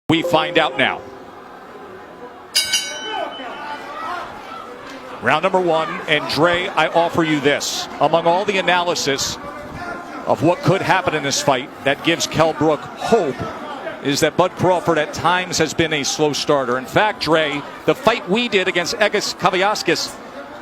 We find out now. Round number one, and Dre, I offer you this. Among all the analysis of what could happen in this fight that gives Kell Brook hope is that Bud Crawford at times has been a slow starter. In fact, Dre, the fight we did against Egis Kavyaskis,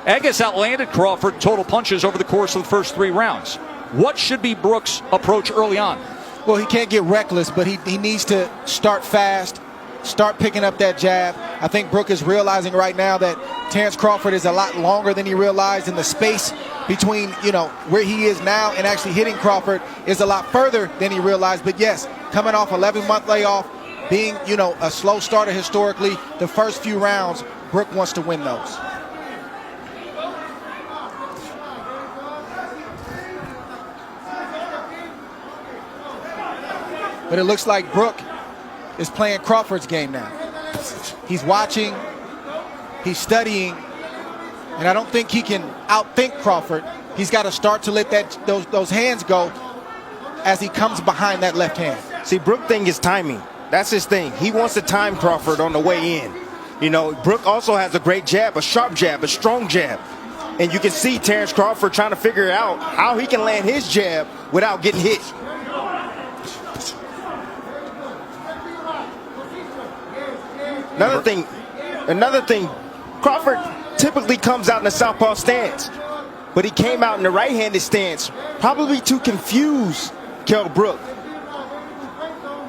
Egis outlanded Crawford total punches over the course of the first 3 rounds. What should be Brook's approach early on? Well, he can't get reckless, but he needs to start fast, start picking up that jab. I think Brook is realizing right now that Terrence Crawford is a lot longer than he realized, and the space between, where he is now and actually hitting Crawford is a lot further than he realized. But yes, coming off 11-month layoff, being, a slow starter historically, the first few rounds, Brook wants to win those. But it looks like Brook is playing Crawford's game now. He's watching, he's studying, and I don't think he can outthink Crawford. He's got to start to let those hands go as he comes behind that left hand. See, Brook thing is timing. That's his thing. He wants to time Crawford on the way in. Brook also has a great jab, a sharp jab, a strong jab. And you can see Terrence Crawford trying to figure out how he can land his jab without getting hit. Another thing, Crawford typically comes out in the southpaw stance, but he came out in the right-handed stance, probably to confuse Kell Brook.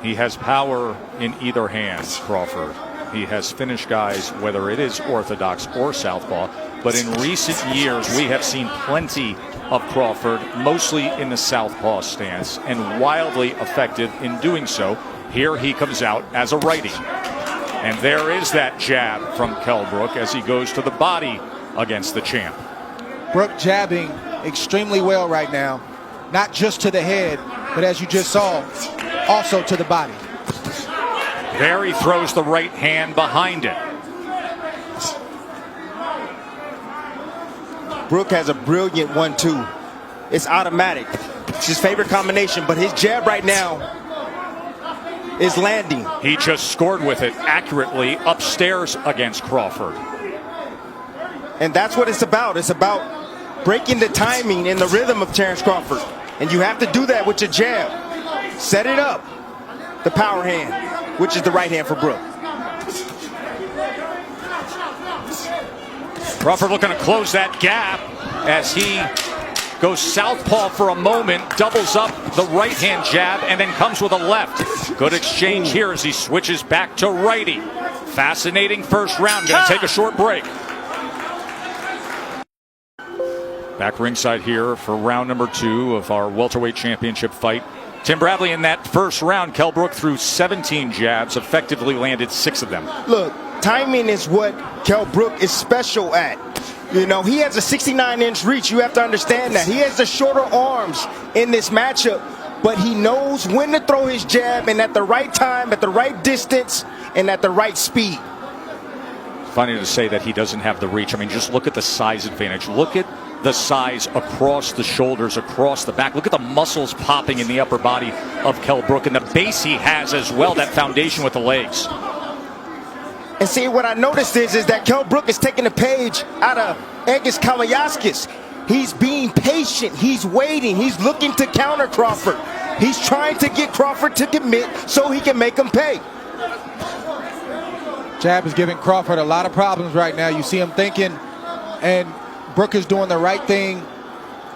He has power in either hand, Crawford. He has finished guys, whether it is orthodox or southpaw, but in recent years we have seen plenty of Crawford, mostly in the southpaw stance, and wildly effective in doing so. Here he comes out as a righty. And there is that jab from Kell Brook as he goes to the body against the champ. Brook jabbing extremely well right now, not just to the head, but as you just saw, also to the body. There he throws the right hand behind it. Brook has a brilliant 1-2. It's automatic. It's his favorite combination, but his jab right now is landing. He just scored with it accurately upstairs against Crawford. And that's what it's about. It's about breaking the timing and the rhythm of Terrence Crawford. And you have to do that with your jab. Set it up. The power hand, which is the right hand for Brook. Crawford looking to close that gap as he goes southpaw for a moment, doubles up the right-hand jab, and then comes with a left. Good exchange here as he switches back to righty. Fascinating first round. Going to take a short break. Back ringside here for round number 2 of our welterweight championship fight. Tim Bradley, in that first round, Kell Brook threw 17 jabs, effectively landed 6 of them. Look, timing is what Kell Brook is special at. He has a 69-inch reach. You have to understand that. He has the shorter arms in this matchup, but he knows when to throw his jab, and at the right time, at the right distance, and at the right speed. Funny to say that he doesn't have the reach. I mean, just look at the size advantage. Look at the size across the shoulders, across the back. Look at the muscles popping in the upper body of Kell Brook, and the base he has as well, that foundation with the legs. And see, what I noticed is that Kell Brook is taking a page out of Egis Kavyaskis. He's being patient. He's waiting. He's looking to counter Crawford. He's trying to get Crawford to commit so he can make him pay. Jab is giving Crawford a lot of problems right now. You see him thinking, and Brook is doing the right thing.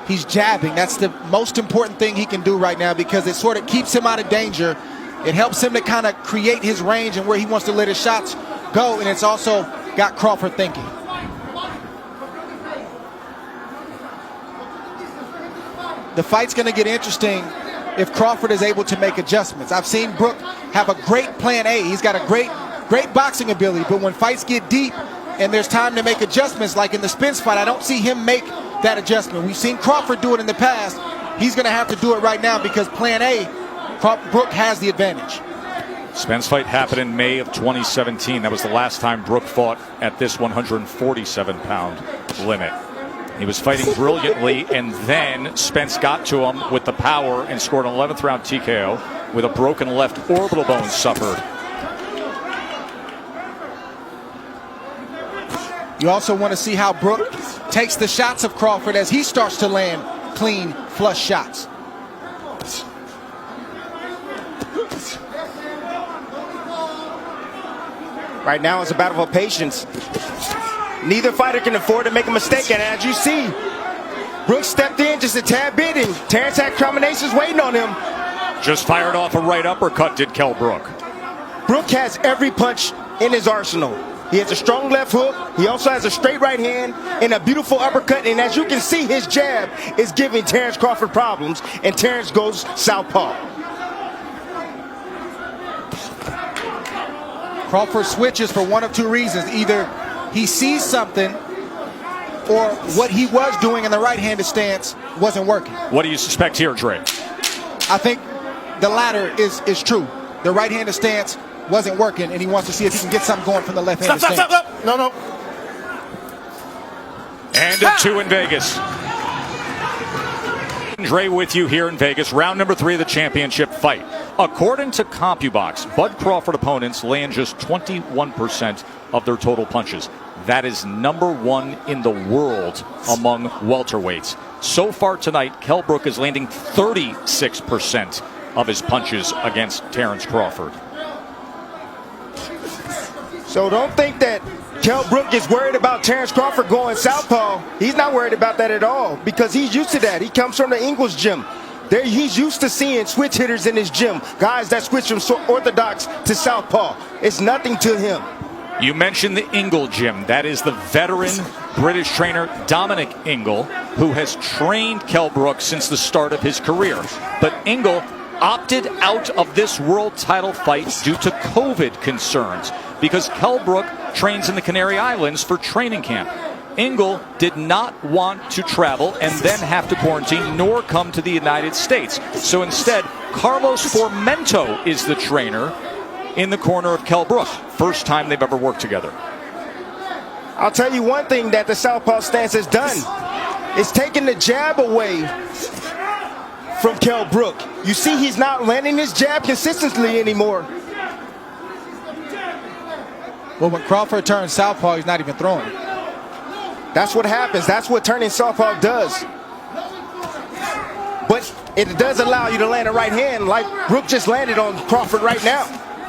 He's jabbing. That's the most important thing he can do right now, because it sort of keeps him out of danger. It helps him to kind of create his range and where he wants to let his shots go, and it's also got Crawford thinking. The fight's going to get interesting if Crawford is able to make adjustments. I've seen Brook have a great plan A. He's got a great boxing ability, but when fights get deep and there's time to make adjustments, like in the Spence fight, I don't see him make that adjustment. We've seen Crawford do it in the past. He's going to have to do it right now because plan A, Brook has the advantage. Spence fight happened in May of 2017. That was the last time Brook fought at this 147-pound limit. He was fighting brilliantly, and then Spence got to him with the power and scored an 11th round TKO with a broken left orbital bone suffered. You also want to see how Brook takes the shots of Crawford as he starts to land clean, flush shots. Right now it's a battle of patience. Neither fighter can afford to make a mistake, and as you see, Brook stepped in just a tad bit, and Terrence had combinations waiting on him. Just fired off a right uppercut, did Kell Brook. Brook has every punch in his arsenal. He has a strong left hook. He also has a straight right hand and a beautiful uppercut. And as you can see, his jab is giving Terrence Crawford problems, and Terrence goes southpaw. Crawford switches for one of two reasons. Either he sees something or what he was doing in the right-handed stance wasn't working. What do you suspect here, Dre? I think the latter is true. The right-handed stance wasn't working, and he wants to see if he can get something going from the left-handed stance. Stop. No. And a 2 in Vegas. Dre with you here in Vegas. Round number 3 of the championship fight. According to CompuBox, Bud Crawford opponents land just 21% of their total punches. That is number 1 in the world among welterweights. So far tonight, Kell Brook is landing 36% of his punches against Terrence Crawford. So don't think that Kell Brook is worried about Terrence Crawford going southpaw. He's not worried about that at all because he's used to that. He comes from the English gym. He's used to seeing switch hitters in his gym, guys that switch from orthodox to southpaw. It's nothing to him. You mentioned the Ingle gym. That is the veteran British trainer Dominic Ingle, who has trained Kell Brook since the start of his career. But Ingle opted out of this world title fight due to COVID concerns because Kell Brook trains in the Canary Islands for training camp. Ingle did not want to travel and then have to quarantine nor come to the United States. So instead, Carlos Formento is the trainer in the corner of Kell Brook. First time they've ever worked together. I'll tell you one thing that the southpaw stance has done. It's taken the jab away from Kell Brook. You see he's not landing his jab consistently anymore. Well, when Crawford turns southpaw, he's not even throwing. That's what happens. That's what turning southpaw does. But it does allow you to land a right hand like Brook just landed on Crawford right now.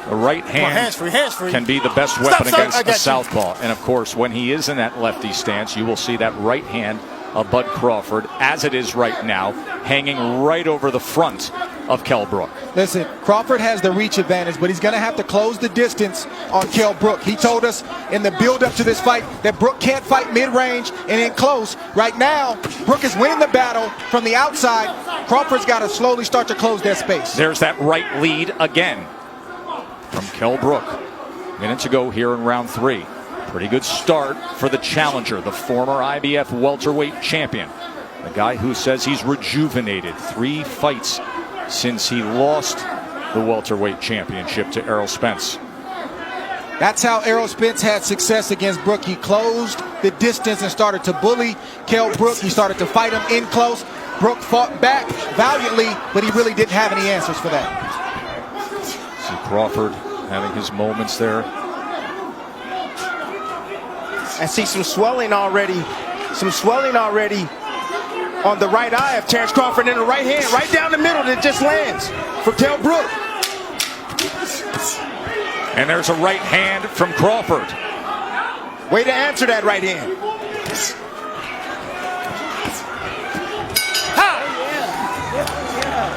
The right hand hands free. can be the best weapon against a you. southpaw. And of course, when he is in that lefty stance, you will see that right hand of Bud Crawford, as it is right now, hanging right over the front of Kell Brook. Listen, Crawford has the reach advantage, but he's going to have to close the distance on Kell Brook. He told us in the build-up to this fight that Brook can't fight mid-range and in close. Right now, Brook is winning the battle from the outside. Crawford's got to slowly start to close that space. There's that right lead again from Kell Brook. Minute to go here in round 3. Pretty good start for the challenger, the former IBF welterweight champion. The guy who says he's rejuvenated. 3 fights since he lost the welterweight championship to Errol Spence. That's how Errol Spence had success against Brook. He closed the distance and started to bully Kell Brook. He started to fight him in close. Brook fought back valiantly, but he really didn't have any answers for that. See Crawford having his moments there. I see some swelling already. On the right eye of Terrence Crawford in the right hand, right down the middle that just lands for Kell Brook. And there's a right hand from Crawford. Way to answer that right hand.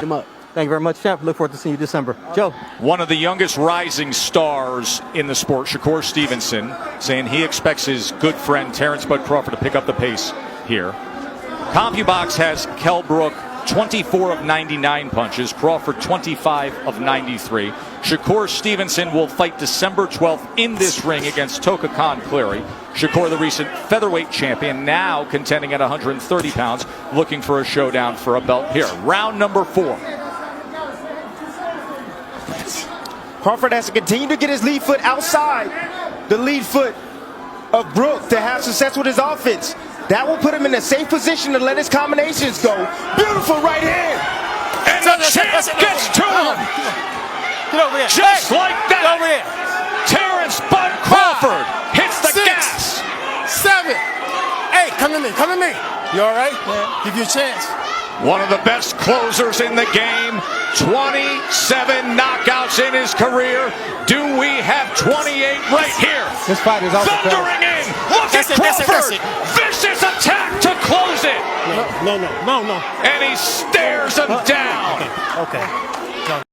Come up. Thank you very much, champ. Look forward to seeing you December. Joe. One of the youngest rising stars in the sport, Shakur Stevenson, saying he expects his good friend Terrence Bud Crawford to pick up the pace here. CompuBox has Kell Brook 24 of 99 punches, Crawford 25 of 93. Shakur Stevenson will fight December 12th in this ring against Toka Khan Cleary. Shakur, the recent featherweight champion, now contending at 130 pounds, looking for a showdown for a belt here. Round number 4. Crawford has to continue to get his lead foot outside the lead foot of Brook to have success with his offense. That will put him in a safe position to let his combinations go. Beautiful right hand. And the champ gets to him. Get over here. Just like that. Get over here. Terrence Bud Crawford hits the 6, gas. 7. to me. Come to me. You all right? Yeah. Give you a chance. One of the best closers in the game. 27 knockouts in his career. Do we have 28 right here? This fight is also thundering in. Look at Crawford. Vicious attack to close it. No. And he stares him down. Okay.